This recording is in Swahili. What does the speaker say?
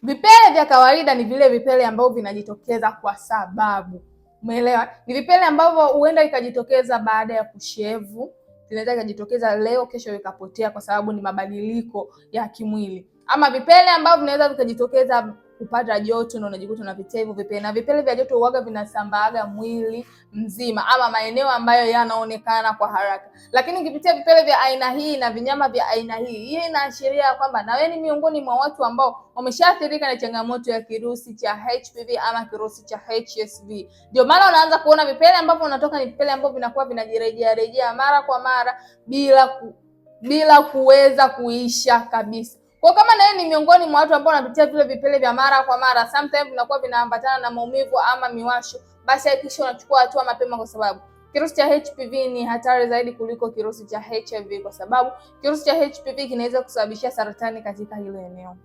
Vipele vya kawaida ni vile vipele ambavyo vinajitokeza kwa sababu, umeelewa? Ni vipele ambavyo huenda ikajitokeza baada ya kushevu, vinaweza ikajitokeza leo, kesho ikapotea kwa sababu ni mabadiliko ya kimwili. Ama vipele ambavyo vinaweza vikajitokeza kupata joto na unajikuta unapitia hivyo vipele. Na vipele vya joto huaga vinasambaaga mwili mzima ama maeneo ambayo yanaonekana kwa haraka. Lakini ukipitia vipele vya aina hii na vinyama vya aina hii inaashiria kwamba na wewe ni miongoni mwa watu ambao wameshaathirika na changamoto ya kirusi cha HPV ama kirusi cha HSV. Ndio maana unaanza kuona vipele ambavyo unatoka ni vipele ambavyo vinakuwa vinajirejea mara kwa mara bila kuweza kuisha kabisa. Kwa kama na wewe ni miongoni mwa watu ambao wanapitia vile vipele vya mara kwa mara, sometimes vinakuwa vinaambatana na maumivu ama miwasho, basi hakikisha unachukua hatua mapema, kwa sababu kirusi cha HPV ni hatari zaidi kuliko kirusi cha HIV, kwa sababu kirusi cha HPV kinaweza kusababisha saratani katika hilo eneo.